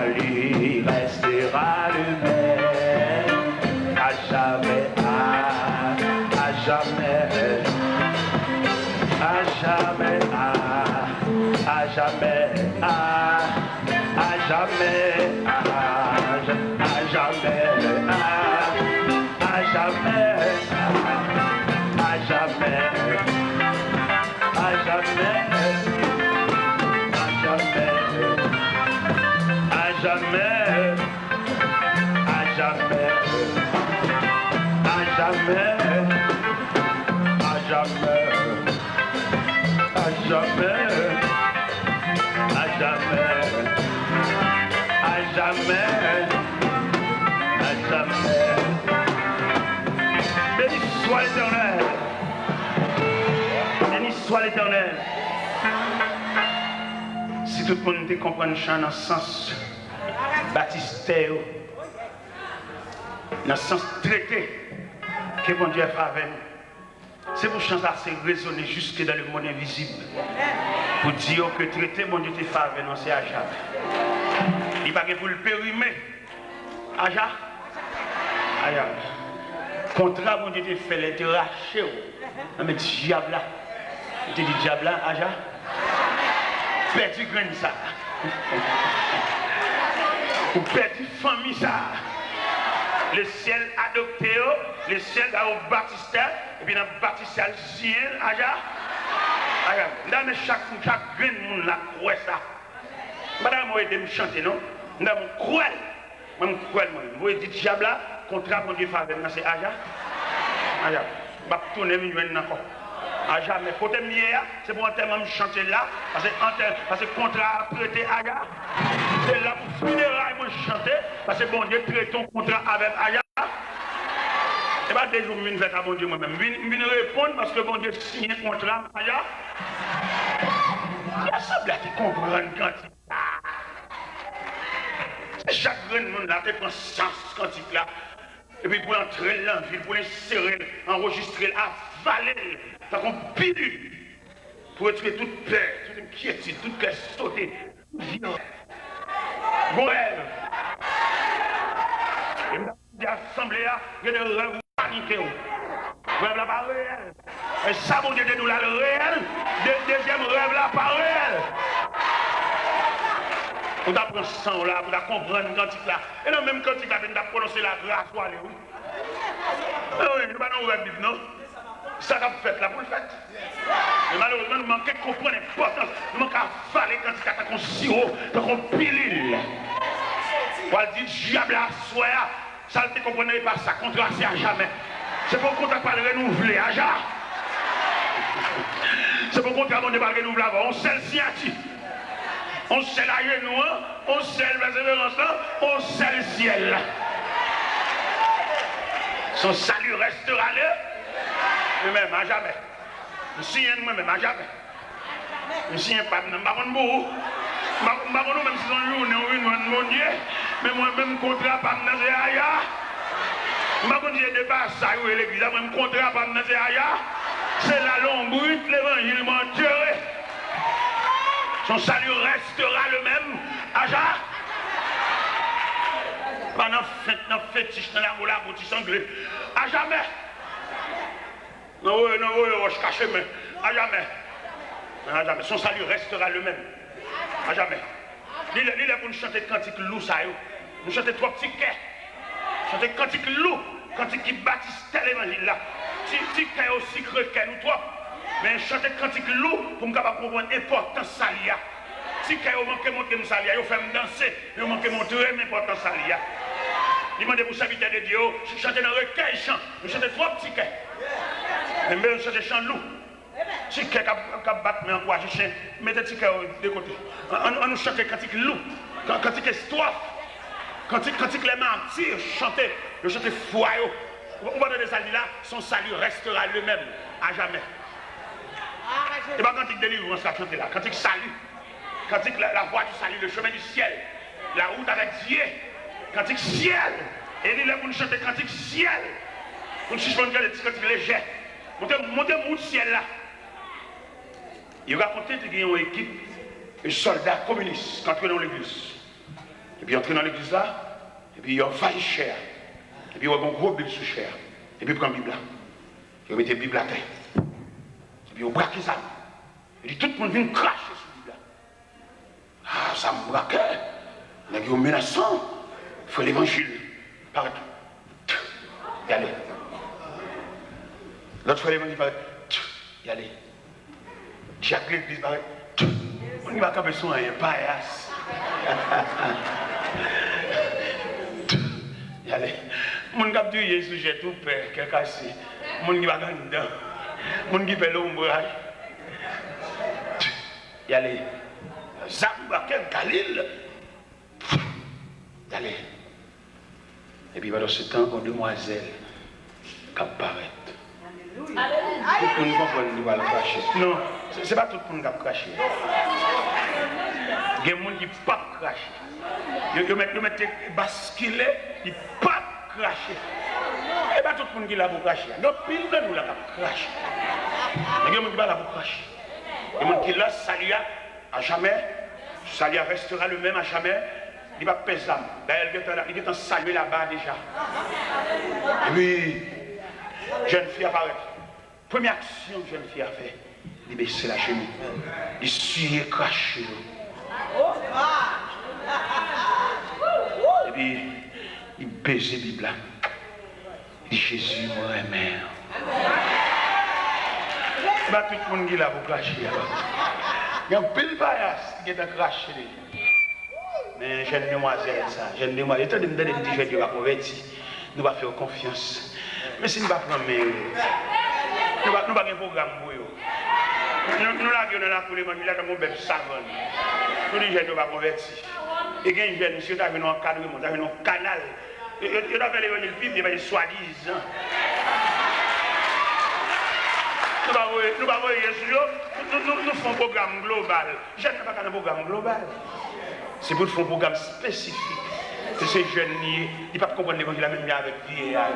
salut restera le même, à jamais, à jamais, à jamais, à jamais, à jamais, à jamais, à jamais, à jamais, à jamais, à jamais, à jamais, à jamais, à jamais, à jamais, à jamais, à jamais, à jamais. Béni soit l'Éternel. Béni soit l'Éternel. Si tout le monde te comprend le chant dans le sens baptisté, dans le sens traité que bon Dieu a fait avec nous, c'est pour chanter ça, c'est résonner jusque dans le monde invisible. Pour dire que traité, bon Dieu te fait avec nous, c'est à jamais. Il n'y a pas pour le périmer. Aja? Aja. Contrat, bon Dieu te fait les te racher. Mais diable là. Tu dis diable là, Aja? Perdu grain ça. Ou perdu famille ça. Le ciel adopté, le ciel a baptisé, et puis dans le baptisé le ciel, Aja. Aja. Là, mais chaque grain de monde là croit ça. Madame, moi, je me chanter, non? Je me croire. Je me croire, moi. Je dis diable là, contrat mon Dieu faveur, c'est Aja. Aja. Je vais tourner encore. À jamais. Côté mieux, c'est pour un thème de chanter là, parce que contrat prêté Aja. C'est là pour funérailles, moi chanter, parce que bon Dieu traite ton contrat avec Aja. Et bien, des jours, je viens faire à bon Dieu moi-même. Je viens répondre parce que bon Dieu signe un contrat avec Aja. Il semble à te comprendre quand chaque grand monde là, te prend sens quand il là. Et puis pour entrer dans la ville, pour l'insérer, enregistrer, avaler, ça qu'on pilule. Pour tuer toute peur, toute inquiétude, toute classe sautée, violence. Bon rêve. Et dans l'assemblée, il y a des rêves paniqués. Rêve là pas réel. Et ça, mon Dieu, nous là le réel. Deuxième rêve là pas réel. On apprend ça là, on comprendre quantique là. Et non, même quantique là, on a prononcé la grâce ou aller, oui. Oui, nous pas dans le Bible, non? Ça qu'a fait là pour le fait. Mais malheureusement, nous manquons de comprendre l'importance. Nous manquons à avaler quantique là, qu'on sirop, qu'on pilule. On va dire, diable à soi, ça ne comprenez pas ça, contrat c'est à jamais. C'est pour qu'on ne pas le renouveler, à jamais. C'est pour qu'on ne pas le renouveler avant. On sait le signature. On sait la genou, on sait le persévérance, on sait le ciel. Son salut restera là, lui-même à jamais. Je suis un moi-même à jamais. Je suis un pas, je ne sais pas beaucoup. Je ne sais pas même si c'est un jour, mon Dieu, mais moi-même contrat pas me nager ailleurs. Je ne sais pas si j'ai dépassé ça, l'église, moi-même contrat pas me nager ailleurs. C'est la longue brute, l'évangile mentiré. Son salut restera le même. Aja. Pendant la fétiche dans la moula pour tu sanglé. À jamais. Non, je cache, mais à jamais. À jamais. Son salut restera le même. À jamais. Il est pour nous chanter cantique loup, ça y est. Nous chanter trois petits quais. Chanter cantique loup. Cantique qui bâtisse tel évangile là. Petit quais aussi creux que nous trois. Mais chanter cantique loup pour me capable comprendre l'importance salia. Si vous manquez de monter salia, vous faites danser, vous manquez de montrer l'importance salia. Demandez pour serviteur de Dieu, chanter dans le recueil chant, vous chantez trois petits quais. Mais vous chantez chant loup. Si quais qui bat mais encourage chien, mettez petit quais de côté. On nous chante cantique loup, cantique histoire, cantique les martyrs, chanter, le chanter foyer. On va donner ça là, son salut restera le même à jamais. Et pas cantique délivrance la chanter là, cantique salut, cantique la voie du salut, le chemin du ciel, la route avec Dieu, cantique ciel. Et il est pour nous chanter cantique ciel. Pour nous suspendre les cantiques légers. Montez le ciel là. Il racontait qu'il y a une équipe de soldats communistes qui entrent dans l'église. Et puis, entrer dans l'église là, et puis, il envahit chair. Et puis, il y a un gros Bible sous chair. Et puis, il prend la Bible là. Il met la Bible à terre. Et puis, il braque ça. Et puis, tout le monde vient cracher sur la Bible là. Ah, ça me braque. Il y a un menaçant. Il faut l'évangile. Partout. Y aller. L'autre fois, l'évangile paraît. Y aller. Chaque l'église paraît. On n'y va pas besoin d'un paillasse. Y aller. Mon cap du Jésus, j'ai tout peur, qu'est cassé. Mon qui va dedans. Mon qui fait l'ombrage. Y aller. Zamba, quel Galil. Y aller. Et puis pendant ce temps, une demoiselle qui apparaît. Tout le monde comprend qu'il va le cracher. Non, ce n'est pas tout le monde qui va cracher. Il y a des gens qui ne peuvent pas cracher. Ils mettent basculer, ils ne peuvent pas cracher. Et pas tout le monde qui l'a pour cracher. Donc, pile de nous là qui cracher. Il y a des gens qui ne là pour cracher. Il y a des gens qui là, salut à jamais. Salut restera le même à jamais. Il va peser l'âme. D'ailleurs, il est en saluer là-bas déjà. Et puis, jeune fille apparaît. Première action que jeune fille a fait, il baisse la chemise. Il suit craché. Et puis, il baise la Bible. Il dit Jésus, moi, mère. Ce n'est pas tout le monde qui l'a pour cracher. Il y a un pile paillasse qui est en craché. Mais jeune demoiselle, ça, jeune demoiselle, étant donné que je vais convertir, nous allons faire confiance. Mais si nous ne pas prendre, nous n'avons pas un programme pour eux. Nous l'avons dans la coulée, nous avons un bébé savon. Tous les jeunes ne vont pas convertir. Et il y a un jeune monsieur qui a un encadrement, qui a un canal. Il a fait l'évangile vivre, il va être soi-disant. Nous allons voir nous faisons un programme global. Je ne fais pas un programme global. C'est pour faire un programme spécifique. Que ces jeunes, ils ne peuvent pas comprendre l'évangile la même avec vieillard.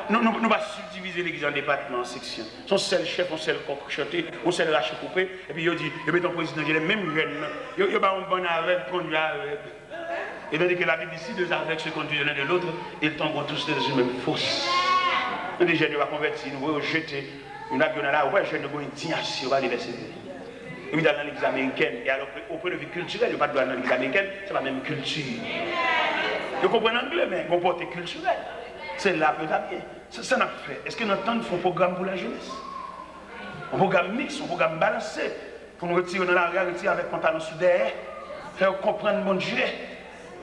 Nous ne pouvons pas subdiviser l'église en départements, en sections. Son seul chef, son seul coq chanté, son seul rachet coupé. Et puis il dit, il met un président, il est même jeune. Il y a un bon avec, conduit avec. Et tandis que la Bible ici, deux aveugles se conduisent l'un de l'autre, ils tombent tous dans une même fosse. Nous, les jeunes, nous va convertir, nous voyons jeter une avion là, ouais, jeune, nous avons une indignation à l'université. Et puis dans l'église américaine, et alors au point de vue culturel, il n'y a pas de dans l'église américaine, c'est la même culture. Vous comprenez l'anglais, mais comporté culturel. C'est là que ça vient. Ça n'a pas fait. Est-ce que nous entendons un programme pour la jeunesse? Un programme mixte, un programme balancé, pour nous retirer dans la rue, retirer avec pantalon sous derrière, faire comprendre mon Dieu.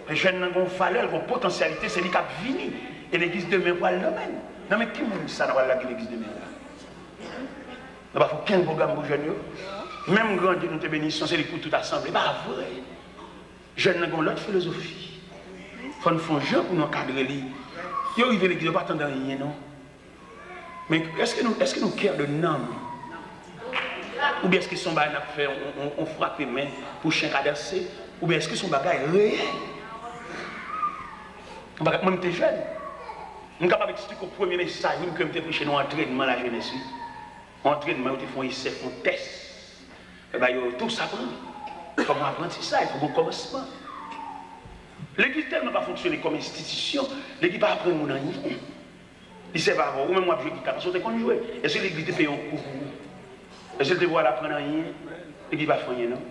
Les jeunes ont une valeur, une potentialité, c'est lui qui a fini. Et l'église demain pour le domaine. Non mais qui m'a dit ça dans l'église demain là? Il n'y a pas qu'un programme pour les jeunes. Même grand Dieu nous te bénissons, c'est pour toute assemblée. Pas vrai. Les jeunes ont l'autre philosophie. Il faut nous faire un jeu pour nous encadrer. Ils arrivent à l'église, ils ne pas attendre rien, non? Mais est-ce que nous cœurs de nom? Ou bien est-ce que son bagage fait, on frappe les mains pour chien cadersé? Ou bien est-ce que son bagage est réel? Moi, je suis jeune. Je suis capable d'expliquer au premier message que je suis prêché dans l'entraînement la jeunesse. Entraînement, ils font essai, ils font test. Et bien, tout ça prend. Il faut apprendre ça, il faut un commencement. L'église tellement pas fonctionner comme institution, l'église pas apprendre mon rien. Il sait pas avoir, ou même moi je dis parce que qu'on jouer. Est-ce que l'église te paye un coup? Est-ce que te voit apprendre rien? L'église pas faire rien non.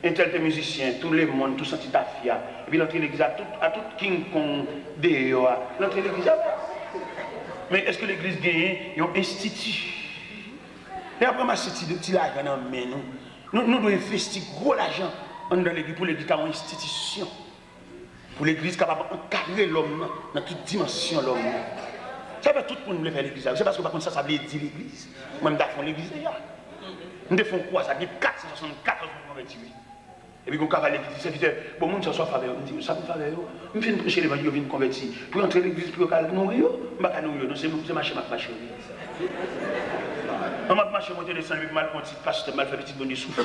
Un tel musicien, tout le monde, tout senti ta fille. Et puis l'entrée l'église à tout King Kong dehors, l'entrée l'église. Mais est-ce que l'église gagne un institut? Et après ma city de petit l'argent dans main nous devons investir gros l'argent dans l'église pour l'église comme institution. Pour l'église capable d'encadrer l'homme dans toute dimension l'homme. Ça veut tout le monde faire l'église. C'est parce que par contre ça veut dire l'église. Moi je fais l'église déjà. Nous devons quoi? Ça dit 474 pour convertir. Et puis quand on va à l'église, c'est vite, bon monde soit faveur. On dit ça me faveur. Je viens prêcher l'évangile, je viens convertir. Pour entrer à l'église, pour nourrir, je ne vais pas nourrir. C'est marcher, marcher. On m'a marché, monter les 5 minutes, mal petit pasteur, mal fait petit bon Dieu souffle.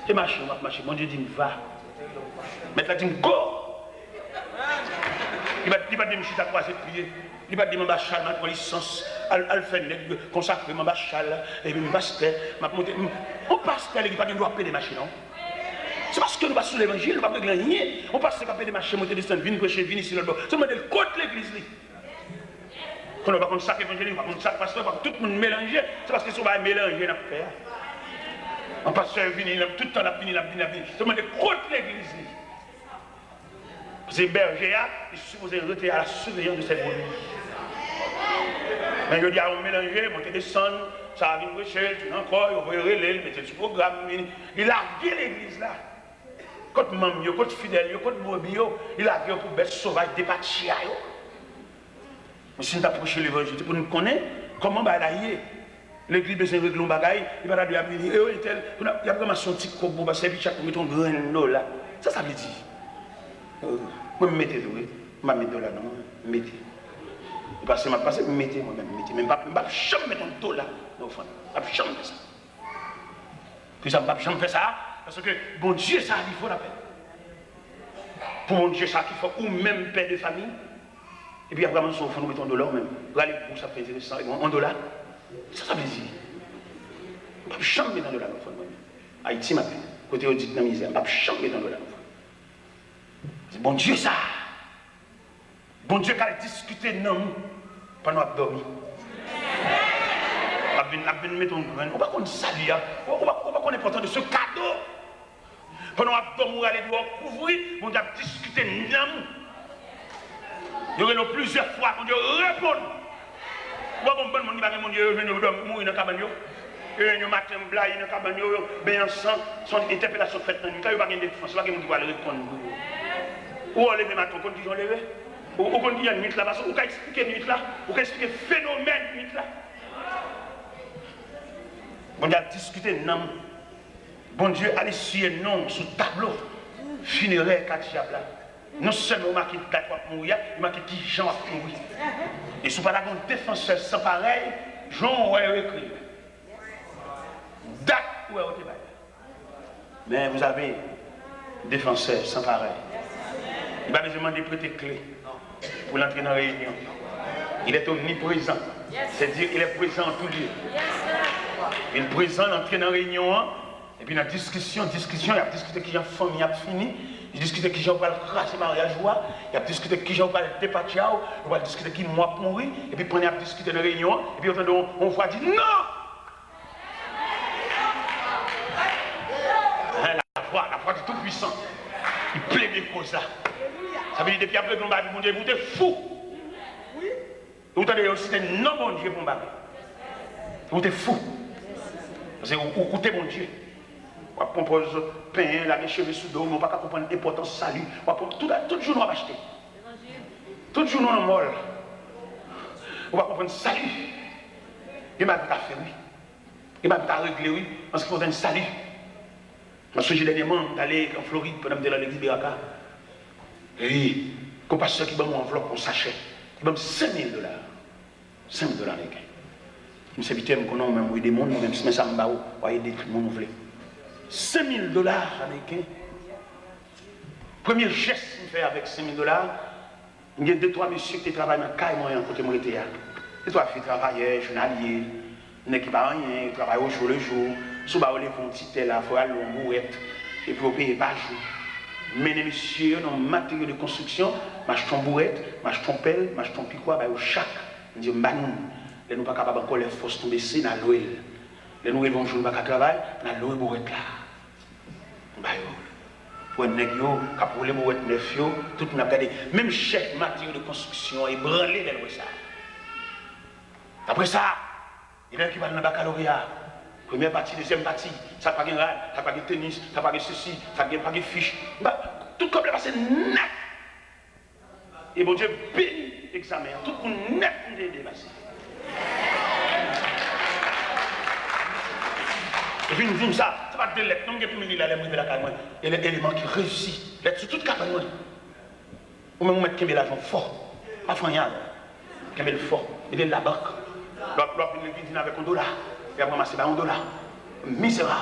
C'est marché, on m'a marché. Mon Dieu dit, va. Maintenant, il dit, go. Il va dire, je suis à croiser de prier. Il va dire, je suis à ma licence. Elle fait consacrer, je suis et puis je pasteur. On pasteur, il va dire, doit payer des machines, non? C'est parce que nous passons l'évangile, nous ne pouvons pas gagner. On passe par des marchés, monter, descendre, venir prêcher, venir ici, là-bas. C'est le modèle contre l'église. Quand on ne va pas contre chaque évangile, on va contre chaque pasteur, tout le monde mélanger. C'est parce que si on va mélanger, on va faire. Un pasteur vient, tout le temps, il vient. C'est le modèle contre l'église. C'est berger, il est supposé rester à la surveillance de cette brebis. Mais je dis à on mélanger, monter, descendre, ça va venir prêcher, tu encore, il va relayer, mettre sur le programme. Il a gué l'église là. Quand maman, quand fidèle, quand brebis, il a gué pour bête sauvage, départir. Mais si nous approchons l'évangile, pour nous connaître comment balayer. L'église besoin de régler un bagage, il va dire, il y a vraiment son petit coco, parce que chaque mettre un grain là. Ça veut dire. Moi, je mettez doué, je vais mettre là, non, mettez. Parce que je vais mettre moi-même, mettez. Mais je ne vais jamais mettre un dollar dans le fond. Je ne vais jamais faire ça. Puis ça, je ne vais jamais faire ça, parce que bon Dieu, ça, il faut la peine. Pour mon Dieu, ça, qu'il faut, ou même père de famille. Et puis après, il faut nous mettre un dollar même. Regardez, pour ça, fait intéressant, un dollar. Ça veut dire. Je ne vais jamais mettre un dollar dans le fond. Haïti, ma peine. Côté audit dans la misère, je ne vais jamais mettre un dollar dans le fond. C'est bon Dieu ça. Bon Dieu qui a discuté non pendant qu'on a dormi. On va mettre un grain. On va qu'on salit. On va qu'on est important de ce cadeau. Pendant qu'on a dormi, on va aller couvrir. Bon Dieu a discuté non. Il y aurait plusieurs fois. Bon Dieu répond. On va comprendre mon Dieu venu mourir dans la cabane. Le matin, blague dans la cabane. Bien ensemble, son interpellation faite dans la nuit. Il n'y a pas de défense. Il n'y a pas de défense. Ou on lève matin, on dit qu'on lève. Ou on dit qu'il y a une nuit là, parce qu'on peut expliquer une nuit là, on peut expliquer le phénomène de nuit là. Bon Dieu a discuté non. Bon Dieu a laissé non sur le tableau funéraire Katiab là. Non seulement marqué date pour mourir, il marqué qui Jean va mourir. Et si vous parlez d'un défenseur sans pareil, Jean va écrire. Date où est le débat. Mais vous avez un défenseur sans pareil. Il va besoin de prêter clé pour l'entrer dans la réunion. Il est omniprésent. C'est-à-dire qu'il est présent en tout lieu. Il est présent, l'entrée dans la réunion. Et puis dans la discussion, il a discuté qui j'ai famille a fini. Il a discuté qui j'ai pas le cracher mariage. Il a discuté qui j'ai pas le départir. Il a discuté qui moi pour mourir. Et puis il a discuté dans la réunion. Et puis on voit dire non! La foi du Tout-Puissant. Il plaît bien comme ça. Ça veut dire depuis après qu'on va dire, mon Dieu, vous êtes fou. Vous entendez aussi, c'est non, mon Dieu, pour m'aller. Vous êtes fou. Parce que vous écoutez mon Dieu. Vous compose pain, la cheveux sous dos, vous ne pouvez pas comprendre l'importance du salut. Tout jour, nous allons acheter. Tout jour, nous allons molle. Vous ne pouvez pas comprendre le salut. Il m'a dit à faire, oui. Il m'a dit à régler, oui. Parce qu'il faut un salut. Je me souviens dernièrement d'aller en Floride pendant que j'étais dans l'église de Raka. Et comme pasteur qui m'a mon enveloppe, on sachet, il m'a mis $5 000. $5 000 américains. Je me suis dit, je connais même des mondes, même si ça me bat, on va aider tout le monde. $5 000 américains. Premier geste que je fais avec $5 000, il y a 2-3 messieurs qui travaillent dans le cas et moi, côté mon été. Les 3 filles travaillent, journaliers, qui pas rien, travaillent au jour le jour. Si vous avez un petit tel, il faut aller en bourrette et puis vous payez par jour. Mais les messieurs, dans le matériel de construction, m'achetons bourrette, m'achetons pelle, m'achetons piquois, au chaque. On dit, nous ne sommes pas capables encore les forces tomber ici dans l'OL. Les nous vont jouer à travail, dans l'OL bourrette là. Pour un nègre, pour les bourrettes neuf, tout le monde a regardé. Même chef matériel de construction est branlé dans ça. Après ça, il y a qui va dans le baccalauréat. Première partie, deuxième partie, ça n'a pas de rad, ça n'a pas de tennis, ça n'a pas de ceci, ça n'a pas de fiche. Tout comme le passé net. Et bon Dieu bénit l'examen, tout le monde net est dépassé. Et puis nous disons ça, c'est pas de lettres, non, il y a de la caméra. Il y a l'élément qui réussit, lettres sur toute caméra. Ou même mettre l'argent fort, pas rien, le fort, il est de la banque. L'autre, il vient avec $1. Et après, c'est $1. Misérable.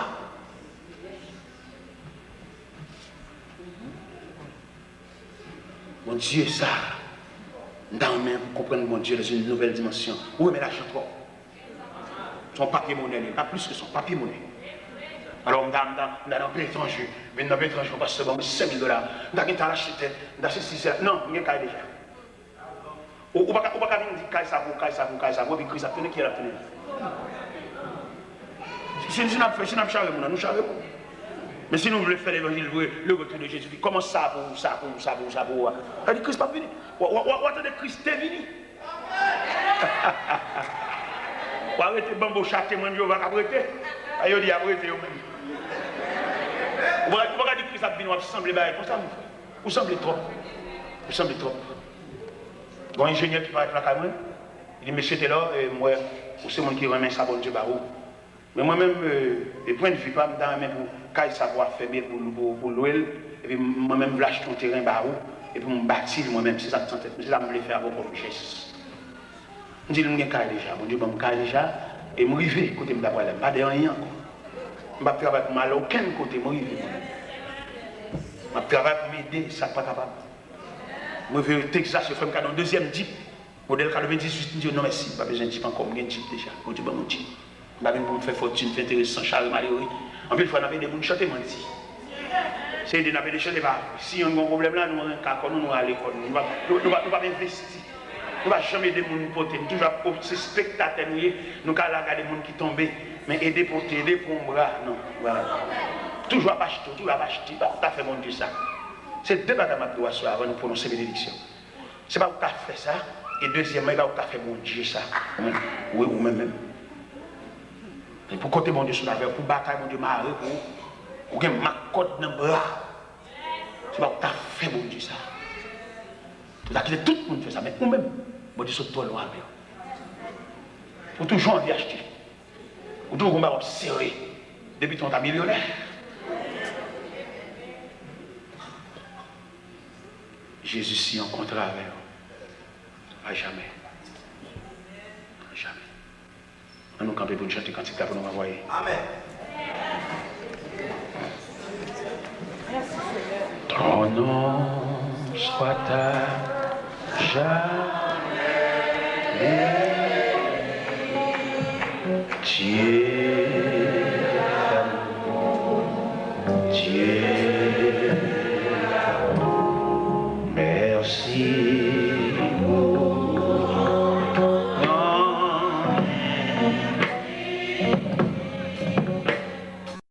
Mon Dieu, ça, dans même pour comprendre mon Dieu dans une nouvelle dimension. Où est l'argent trop? Son papier monnaie, pas plus que son papier monnaie. Alors, dans le pays étranger, mais dans le pays étranger, on passe bon, 5 000 $. On a acheté, on a acheté 6 000 $. Non, il y a déjà. On ne peut pas dire qu'il y a ça, puis Christ a tenu qui a tenu. Si nous avons chargé, nous chargeons. Mais si nous voulons faire l'évangile, le retour de Jésus, comment ça pour ça? Elle dit Christ pas venu. Ou attendez, Christ est venu. Ou arrêtez bambo chaque témoin de Jéhovah qui a arrêté. Aïe, dit arrêtez vous-même. Vous regardez Christ a venu, vous semblez comme ça, vous semblez trop. Vous semblez trop. Bon ingénieur qui va être là quand même, il dit monsieur t'es là, et moi, c'est moi qui remet ça bon Dieu barreau. Mais moi-même, les points de vue, pas dans même pour savoir faire bien pour l'ouel, et puis moi-même, je vais acheter un terrain barreau, et puis me bâtir moi-même, c'est ça que je tête, c'est ça que je vais faire avec mon richesse. Je dis, je suis déjà, mon Dieu, je suis déjà, et je suis arrivé, côté de la problème, pas de rien encore. Je ne vais pas travailler pour mal à aucun côté, je suis arrivé. Je vais travailler pour m'aider, ça n'est pas capable. Je vais au Texas, je fais un deuxième Jeep, modèle 98, je dis, non merci, pas besoin de Jeep encore, je suis déjà, mon Dieu, mon Jeep. Je vais me faire fortune, faire intéressant, Charles malheureux. En plus, il faut que des gens chanter, moi, ici. C'est des gens qui chantent pas. Si on a un problème là, nous allons à l'école. Nous ne pouvons pas investir. Nous ne pouvons jamais aider les gens porter. Nous toujours ces spectateurs, nous allons regarder les gens qui tombent. Mais aider pour t'aider pour un bras, non. Voilà. Toujours pas acheter, toujours pas acheter. Tu as fait mon Dieu ça. C'est deux bagages que je dois avant de prononcer bénédiction. Ce n'est pas où tu as fait ça. Et deuxièmement, il n'est pas où tu as fait mon Dieu ça. Oui, ou même. Et pour côté mon Dieu sur la terre, pour bataille mon Dieu marre, pour que ma côte dans le bras. C'est pas que tu as fait mon Dieu ça. Tu as quitté tout le monde fait ça, mais nous-mêmes, mon Dieu sur toi loin avec. Pour toujours envie acheter. Pour toujours on serré. Depuis ton millionnaire. Jésus s'y rencontrera avec vous. À jamais. À jamais. On nous camper pour nous chanter quand il pour nous envoyer. Amen. Ton nom soit à jamais. Dieu d'amour, Dieu.